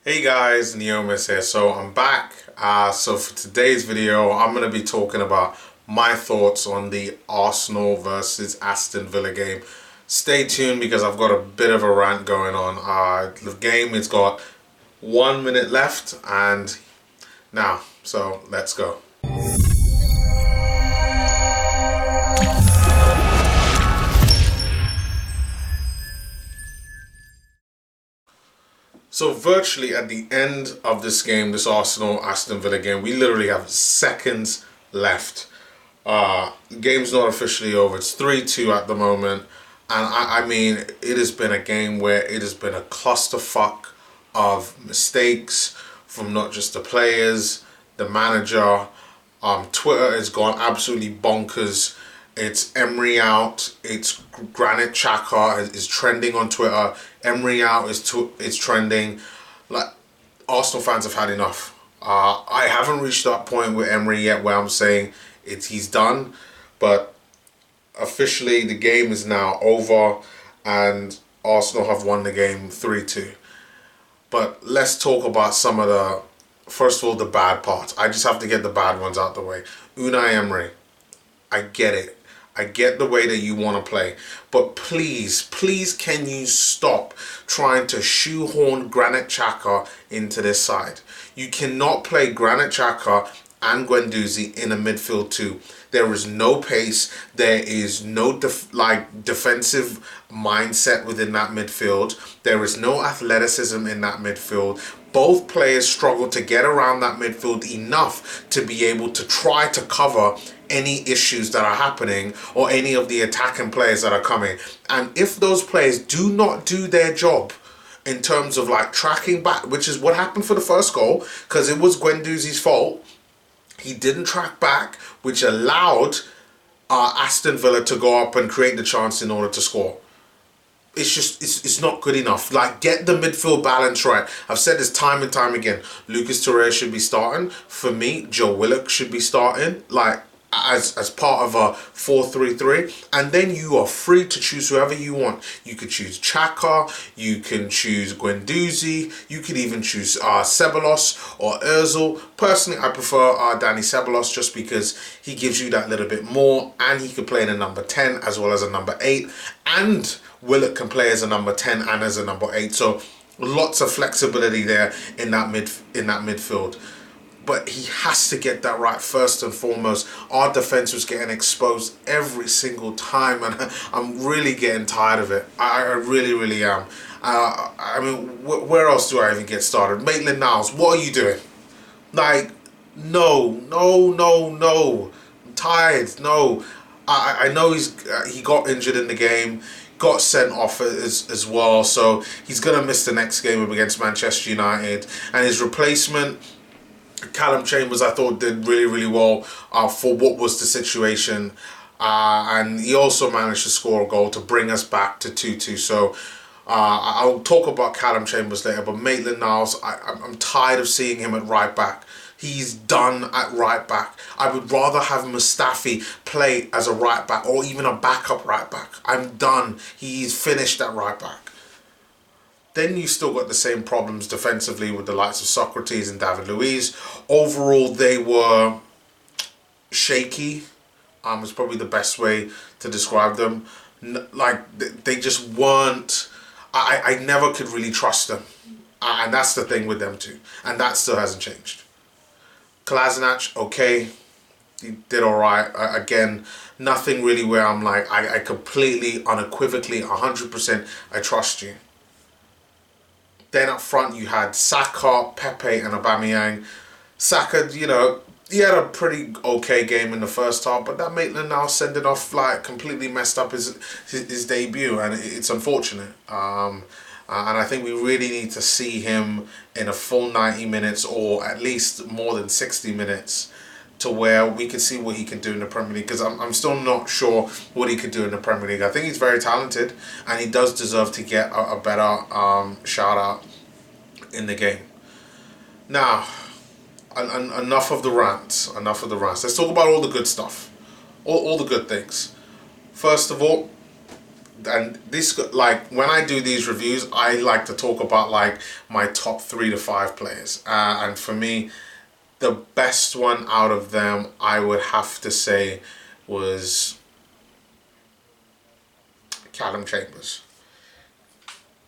Hey guys, Neomis here. So I'm back. So for today's video, I'm going to be talking about my thoughts on the Arsenal versus Aston Villa game. Stay tuned because I've got a bit of a rant going on. The game has got 1 minute left and now, so let's go. So virtually at the end of this game, this Arsenal-Aston Villa game, we literally have seconds left. Game's not officially over. It's 3-2 at the moment. And I mean, it has been a game where it has been a clusterfuck of mistakes from not just the players, the manager. Twitter has gone absolutely bonkers. It's Emery out. It's Granit Xhaka is trending on Twitter. Emery out is trending. Like, Arsenal fans have had enough. I haven't reached that point with Emery yet where I'm saying he's done, but officially the game is now over and Arsenal have won the game 3-2. But let's talk about some of the, first of all, the bad parts. I just have to get the bad ones out the way. Unai Emery, I get it. I get the way that you want to play, but please can you stop trying to shoehorn Granit Xhaka into this side? You cannot play Granit Xhaka and Guendouzi in a midfield too. There is no pace. There is no defensive mindset within that midfield. There is no athleticism in that midfield. Both players struggle to get around that midfield enough to be able to try to cover any issues that are happening or any of the attacking players that are coming. And if those players do not do their job in terms of like tracking back, which is what happened for the first goal, because it was Guendouzi's fault. He didn't track back, which allowed Aston Villa to go up and create the chance in order to score. It's just, it's not good enough. Like, get the midfield balance right. I've said this time and time again. Lucas Torreira should be starting. For me, Joe Willock should be starting. Like, as part of a 4-3-3, and then you are free to choose whoever you want. You could choose Xhaka, you can choose Guendouzi, you could even choose Ceballos or Ozil. Personally, I prefer Dani Ceballos just because he gives you that little bit more, and he can play in a number 10 as well as a number 8, and Willock can play as a number 10 and as a number 8. So lots of flexibility there in that midfield. But he has to get that right first and foremost. Our defense was getting exposed every single time, and I'm really getting tired of it. I really am. I mean, where else do I even get started? Maitland-Niles, what are you doing? Like, no. I'm tired. No, I know he got injured in the game, got sent off as well, so he's gonna miss the next game against Manchester United, and his replacement, Callum Chambers, I thought did really well for what was the situation, and he also managed to score a goal to bring us back to 2-2. So I'll talk about Callum Chambers later, but Maitland-Niles, I'm tired of seeing him at right back. He's done at right back. I would rather have Mustafi play as a right back or even a backup right back. I'm done. He's finished at right back. Then you still got the same problems defensively with the likes of Socrates and David Luiz. Overall, they were shaky. Is probably the best way to describe them. Like, they just weren't. I never could really trust them, and that's the thing with them too. And that still hasn't changed. Kolasinac, okay, he did all right. Again, nothing really where I'm like, I completely, unequivocally, 100%, I trust you. Then up front you had Saka, Pepe and Aubameyang. Saka, you know, he had a pretty okay game in the first half, but that Maitland-Niles sending off like completely messed up his debut, and it's unfortunate. And I think we really need to see him in a full 90 minutes or at least more than 60 minutes to where we can see what he can do in the Premier League, because I'm still not sure what he could do in the Premier League. I think he's very talented and he does deserve to get a better shout out in the game. Now, enough of the rants. Let's talk about all the good stuff, all the good things. First of all, and this, like, when I do these reviews, I like to talk about like my top 3 to 5 players, and for me, the best one out of them, I would have to say, was Callum Chambers.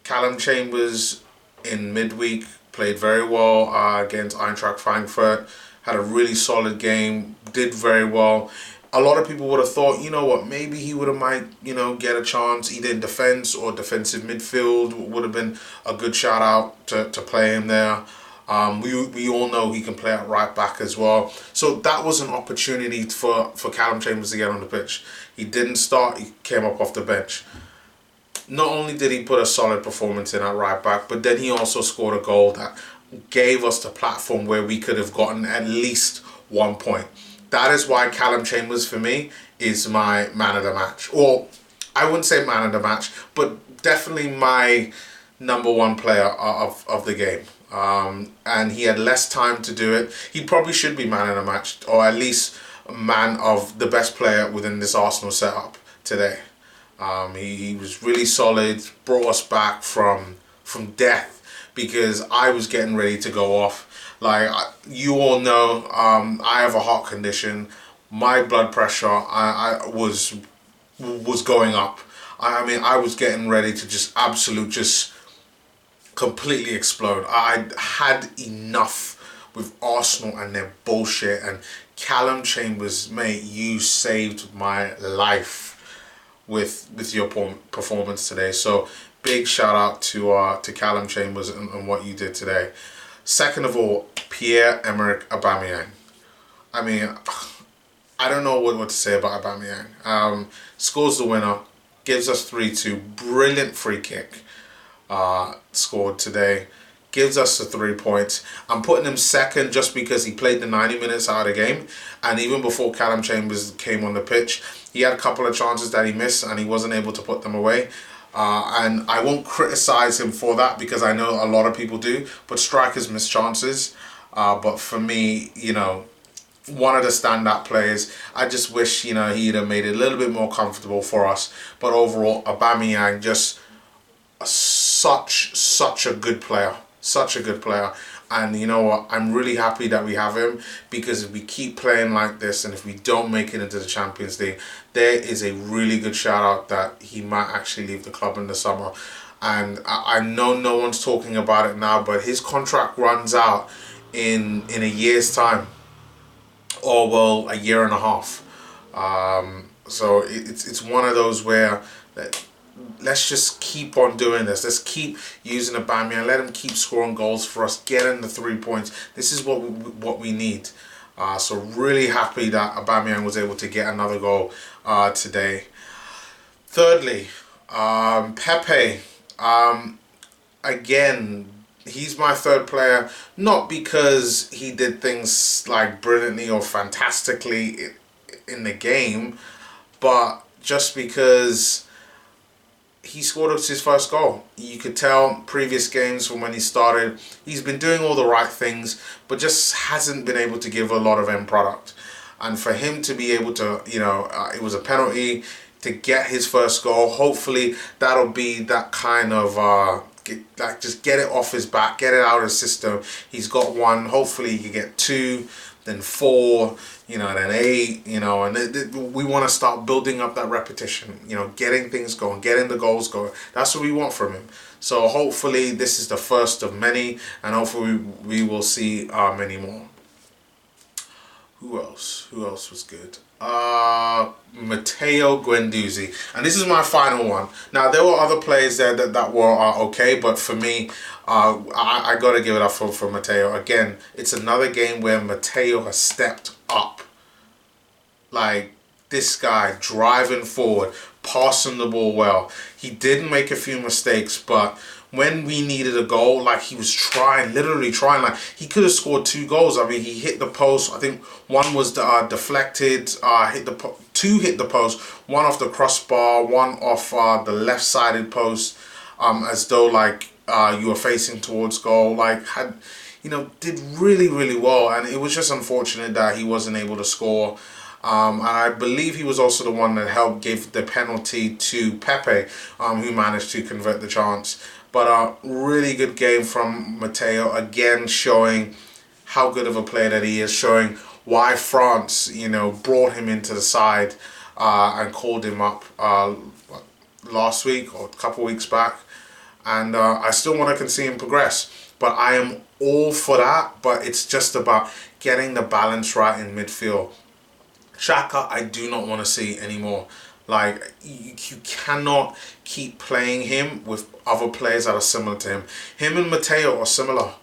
Callum Chambers in midweek played very well against Eintracht Frankfurt, had a really solid game, did very well. A lot of people would have thought, you know what, maybe he would have might, get a chance either in defence or defensive midfield. Would have been a good shout out to play him there. We all know he can play at right back as well. So that was an opportunity for Callum Chambers to get on the pitch. He didn't start, he came up off the bench. Not only did he put a solid performance in at right back, but then he also scored a goal that gave us the platform where we could have gotten at least 1 point. That is why Callum Chambers, for me, is my man of the match. Or, I wouldn't say man of the match, but definitely my #1 player of the game. And he had less time to do it. He probably should be man of the match, or at least man of the best player within this Arsenal setup today. He was really solid, brought us back from death, because I was getting ready to go off. Like, you all know, I have a heart condition. My blood pressure I was going up. I mean, I was getting ready to just completely explode. I had enough with Arsenal and their bullshit. And Callum Chambers, mate, you saved my life with your performance today. So big shout out to Callum Chambers and what you did today. Second of all, Pierre, Emerick, Aubameyang. I mean, I don't know what to say about Aubameyang. Scores the winner, gives us 3-2. Brilliant free kick scored today. Gives us the 3 points. I'm putting him second just because he played the 90 minutes out of the game. And even before Callum Chambers came on the pitch, he had a couple of chances that he missed and he wasn't able to put them away. And I won't criticize him for that, because I know a lot of people do. But strikers miss chances. But for me, one of the standout players. I just wish, he'd have made it a little bit more comfortable for us. But overall, Aubameyang, just such a good player. Such a good player. And you know what? I'm really happy that we have him, because if we keep playing like this and if we don't make it into the Champions League, there is a really good shout out that he might actually leave the club in the summer. And I know no one's talking about it now, but his contract runs out in a year's time. Or, well, a year and a half. So it's one of those where let's just keep on doing this. Let's keep using Aubameyang. Let him keep scoring goals for us, getting the 3 points. This is what we need. So really happy that Aubameyang was able to get another goal today. Thirdly, Pepe. Again, he's my third player, not because he did things like brilliantly or fantastically in the game, but just because he scored his first goal. You could tell previous games from when he started, he's been doing all the right things, but just hasn't been able to give a lot of end product. And for him to be able to, it was a penalty, to get his first goal, hopefully that'll be that kind of, just get it off his back, get it out of his system. He's got 1, hopefully he can get 2, then 4, then 8, and we want to start building up that repetition, getting things going, getting the goals going. That's what we want from him. So hopefully this is the first of many, and hopefully we will see many more. Who else was good? Matteo, Guendouzi. And this is my final one. Now, there were other players there that were okay, but for me, I got to give it up for Matteo. Again, it's another game where Matteo has stepped up. Like, this guy driving forward, passing the ball well. He did make a few mistakes, but when we needed a goal, like, he was literally trying. Like, he could have scored 2 goals. I mean, he hit the post. I think one was deflected. Two hit the post. One off the crossbar. One off the left-sided post. As though like you were facing towards goal. Like, did really, really well. And it was just unfortunate that he wasn't able to score. And I believe he was also the one that helped give the penalty to Pepe, who managed to convert the chance. But a really good game from Matteo, again showing how good of a player that he is, showing why France, brought him into the side and called him up last week or a couple weeks back. And I still want to see him progress. But I am all for that, but it's just about getting the balance right in midfield. Xhaka, I do not want to see anymore. Like, you cannot keep playing him with other players that are similar to him. Him and Matteo are similar.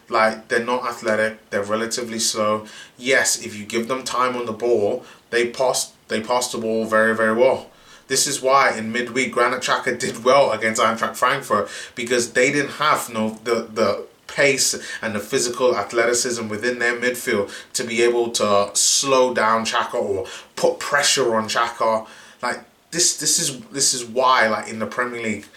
Like, they're not athletic. They're relatively slow. Yes, if you give them time on the ball, they pass the ball very, very well. This is why in midweek, Granit Xhaka did well against Eintracht Frankfurt, because they didn't have the pace and the physical athleticism within their midfield to be able to slow down Xhaka or put pressure on Xhaka. Like, this is why, like, in the Premier League,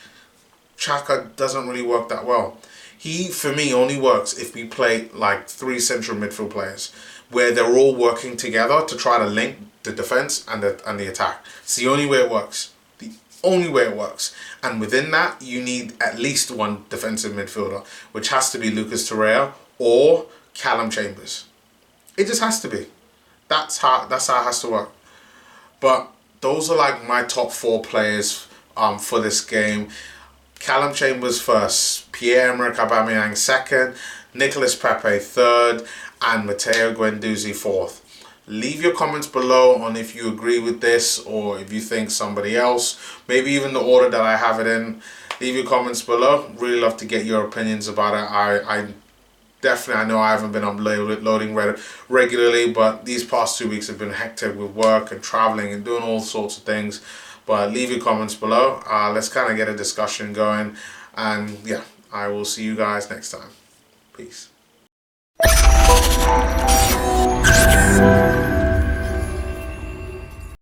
Xhaka doesn't really work that well. He, for me, only works if we play like 3 central midfield players where they're all working together to try to link the defense and the attack. It's the only way it works. The only way it works. And within that, you need at least one defensive midfielder, which has to be Lucas Torreira or Callum Chambers. It just has to be. That's how it has to work. But those are like my top 4 players for this game. Callum Chambers first, Pierre, Emerick, Aubameyang second, Nicolas Pepe third, and Matteo Guendouzi fourth. Leave your comments below on if you agree with this or if you think somebody else, maybe even the order that I have it in. Leave your comments below. Really love to get your opinions about it. I definitely, I know I haven't been uploading regularly, but these past 2 weeks have been hectic with work and traveling and doing all sorts of things. But leave your comments below. Let's kind of get a discussion going. And yeah, I will see you guys next time. Peace.